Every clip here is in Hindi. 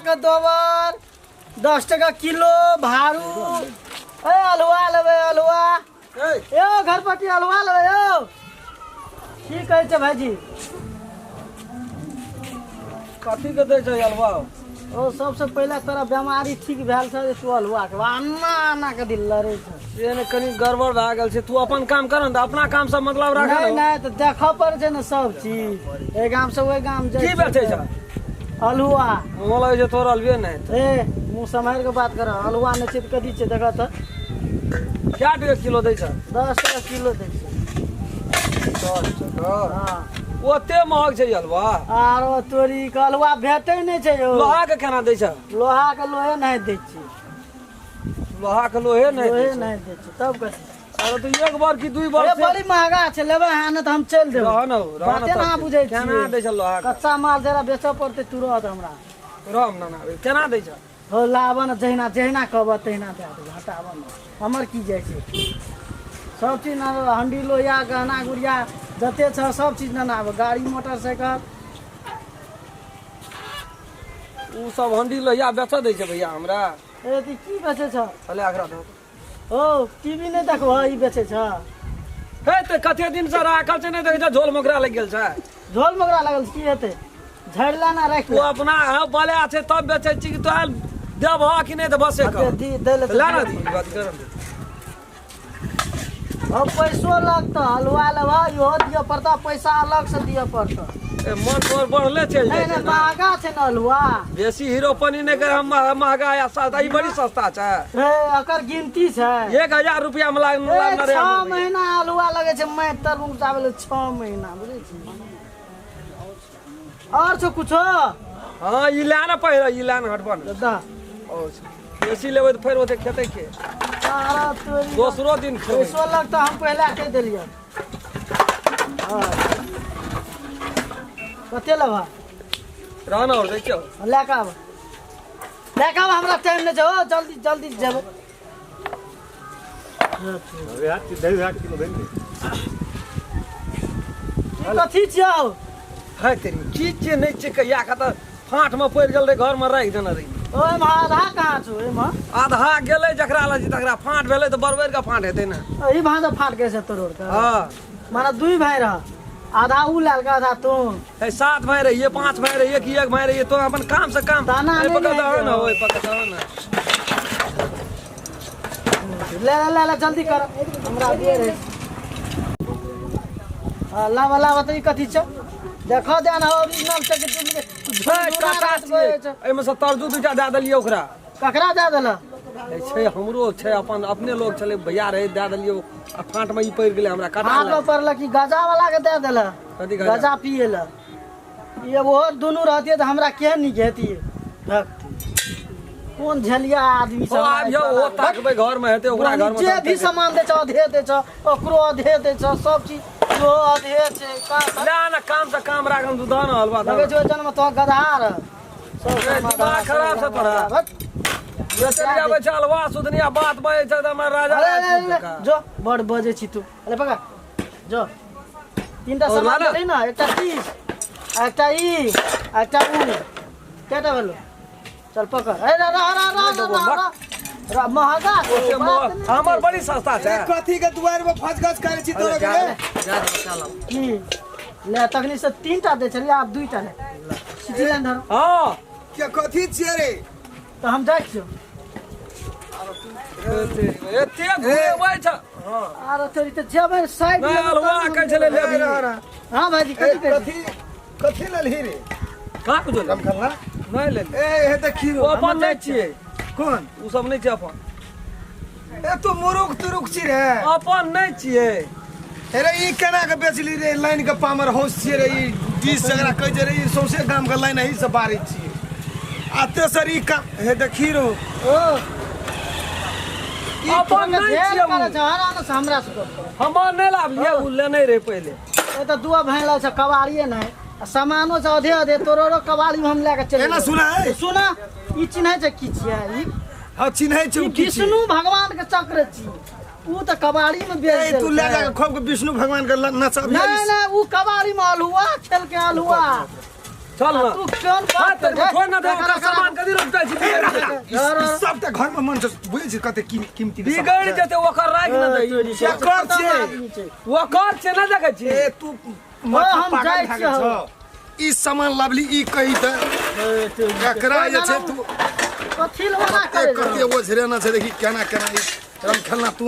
का दोबर 10 टका किलो भारू अलुआ लेबै अलुआ यो घरपट्टी अलुआ लेबै यो की कहै छै भाईजी कथी के दै छै अलुआ ओ सबसे पहले तोरा बीमारी ठीक भेल छै तू अलुआ के अन्ना अन्ना के दिल लड़ै छै ये ने कनी गड़बड़ भए गेल छै तू अपन काम कर न अपना काम से मतलब राख नहीं नहीं तो देखऽ पड़ै छै ने सब चीज ए गाम से ओइ गाम जाइ की बेचै छै अलुआ हमरा लगे छै तोरा अलुए नहीं ए मुंह संभाल के बात कर अलुआ ने चित कदी छै देखा त क्या टका किलो दै छै 10 टका किलो दै छै 10 टका हां ओते महग छै अलुआ आरो तोरी के अलुआ भेटै नहि छै यौ लोहा के केना दै छै लोहा के लोहे नहीं दै छै लोहा के लोहे नहीं लोहे दै छै नहीं दै छै तब कथी अरे तो एक बार की दुई बार अरे बड़ी महंगा छै लेबै हां न त हम चल देबै रहन बाते ना बुझै छी केना दै छै लोहा के कच्चा माल जरा बेचऽ पड़तै तुरंत हमरा राम ना ना केना दै छै हो लावन जहिना जहिना कहब तहिना दे देबै हटावन हमर की जाइ छै सब चीज ना हंडी लोहिया गहना गुड़िया जते छ सब चीज ना आब गाड़ी मोटरसाइकिल उ सब हंडी लोहिया बेच दै छै भैया हमरा ए ती की बेचै छ चले आगरा दो ओ टीवी नहीं देखबो ई बेचै छ हे त कते दिन से राखल छै नहीं देखे छै झोल मोकरा लग गेल छै झोल मगरा लागल की हेतै झड़ला ना राख तू अपना बले छै तब बेचै छी कि तो देब कि नहीं तो बसे कर दी दे ले ला ना दी बात कर अब पैसो लगता हलवा लेबा इहो दिय पड़ता पैसा अलग से दिय पड़ता ए मन तोर बढ़ले चल नहीं जाय नहीं महंगा छै न हलवा बेसी हीरो पनी नहीं कर हम महंगा या सस्ता ई बड़ी सस्ता छै हे अकर गिनती छै 1000 रुपया में लाग ए, रे 6 महीना हलवा लगे छै मैं तरबूज चावल 6 महीना बुझै छी और छ कुछो हां ई लाना पहिरा ई लाना हटबन दा बेसी लेबै तो फिर ओते खेते के सारा तोरी दोसरो दिन खेबै पैसो लगता हम पहले कह देलियै हां कते लेबा रहना और देखियो लेके आब हमरा टाइम नहीं छै जल्दी जल्दी जेबै कथी छियौ है तेरी की चीज नहीं छै कहिया का त फांट में पड़ गेल रे घर में राख देना रही ओइमे आधा कहाँ छौ ओइमे आधा गेलै जकरा लग तकरा फांट भेलै तो बरबर के फांट हेतै ना ई भांजा फाट गए से तोड़ के हां मारा दुई भाई रह आधा उ लाल का आधा तू है 7 भाई रहिए 5 भाई रहिए कि एक भाई रहिए तो अपन काम से काम दाना ए, नहीं पकड़ ले दहो ना जाओ। ओए पकड़ दहो ना ले जल्दी कर हमरा दे रे लावा लावा त ई कथी छ देखो देन ओरिजिनल छै कि टाटा छियै एमे से तरजू दूटा दे देलिए ओकरा ककरा दे देला ए छै हमरो छै अपन अपने लोग छले भैया रहे दे देलिए आ फांट में ई पड़ गेलै हमरा काटा हाथ में पड़ल कि गजा वाला के दे देला कथी गजा? गजा पिए ला ये वो दुनू रहतिए त हमरा के नहीं घेती भक्ति कौन झलिया आदमी ओ आब यो ओ ताकबै घर में हेतै ओकरा घर में जे भी सामान दे छ अधे दे छ ओकरो अधे दे छ सब चीज जो अधे छै का ना ना काम से काम राखन तू दाना हलवा लगे जो जन्म तो गधार सब दिमाग खराब छै तोरा ये चल जाबे छ हलवा सुधनिया बात बजे छ त हमर राजा जो बड़ बजे छी तू अरे पकड़ जो तीनटा सामान दे ना एकटा 30 एकटा ई एकटा उ केटा भेलो चल पकड़ ए रा महंगा हमर बड़ी सस्ता छै कथी के दुआर में फसगस करे छी तोरा के जा चल की ले तखनी से 3टा दे छलिए आप 2टा ले सिलेंडर हां के कथी छियै रे तो हम जाइ छियो एते घुमै छ हां अरे तोरी त जेबै साइड मैं हलवा कहै छले ले भी हां भाईजी कथी कथी कथी ललही रे का कुछ कम खल्ला नहीं ले ए हे त खीरो ओ अपन नहीं छिए कोन उ सब नहीं छै अपन ए तू मुरुख तुरुख छी रे अपन नहीं छिए अरे ई केना के बेचली रे लाइन के पामर हाउस छियै रे ई 20 जगरा कहै छै रे ई सौसे गाम के लाइन एही से बारै छियै आ तेसर ई का हे त खीरो ओ अपन नहीं छिए करे छ हरान से हमरा से हमर नहीं लाभलिए उ लेने रे पहले ए त दुआ भैला छ कबाड़िए नहीं सामानो छ अधे अधे तोरो कबाड़ी में हम लेके चले एना सुना है सुना ई चिन्है छ की छियै ई हां चिन्है छै ई विष्णु भगवान के चक्र छी उ त कबाड़ी में बेच ए तू ले जा खूब के विष्णु भगवान के नचा नहीं नहीं उ कबाड़ी में हलुआ खेल के हलुआ चल ना तू कोन हां बात तेरे छोड़ ना दे ओकर सामान कदी रुकता छी सब त घर में मन से बुझे छी कते कीमती के बिगड़ जेते ओकर राख न दे कर छे ओकर छे ना देखे छी ए तू मत हम पागल जाइ भागे छियौ। छ ई सामान लावली ई कही त एकरा जे छे तू कथी लगा कते कते ओझरे न छे देखी केना केना ई रम खेलना तू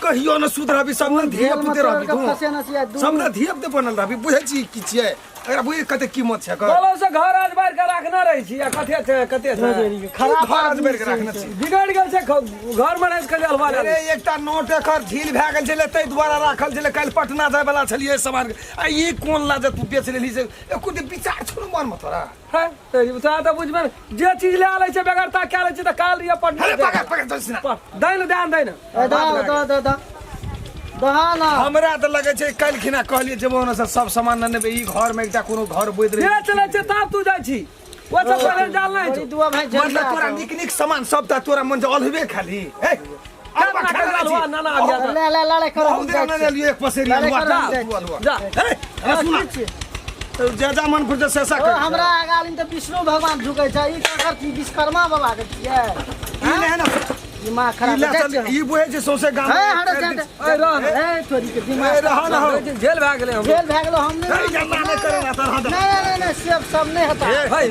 कहियो न सुधरबी सब न धिया पुते रहबी तू सब न धिया पुते बनल रहबी बुझे छी की छिए एकरा बुझे कते कीमत छे कर बोलो से घर आज बाहर के रखना रही छी कते छे कते छे खराब घर आज बेर के रखना छी बिगड़ गेल छे घर में रह के अलवा अरे एकटा नोट एकर ढील भए गेल छले तै द्वारा राखल छले काल पटना जाय वाला छलिए सामान आ ई कोन लाज तू बेच लेली से एको दे विचार छोड़ मन में तोरा है तेरी बता त बुझबे जे चीज ले आले छे बेगरता के आले छे त काल रिया पटना अरे पकड़ पकड़ दसिना दैन ध्यान दैन दहाना हमरा त लगे छै काल खिना कहलिए जेबो न सब सामान न नेबे ई घर में एकटा कोनो घर बोइद रही ये चले छे तब तू जाइ छी वो सब पहले डाल नहीं बड़ी दुआ भाई मतलब तोरा निक निक सामान सब त तोरा मन से अलहबे खाली हे अब अलवा ना ना आ ले ले ले कर हम दे न लियो एक पसेरी अलवा जा हे सुन तो जा मन पर से ऐसा कर हमरा आगालिन त विष्णु भगवान झुकै छ ई ककर की विश्वकर्मा बाबा के छियै ई ले न दिमाग खराब है ई बुझे छै सौसे गाम ए हट ए रह ए तोरी के दिमाग रह न हो जेल भाग गेले हम जेल भाग लो हम नहीं जल्ला नहीं करे ना तरह नहीं सब नहीं होता भाई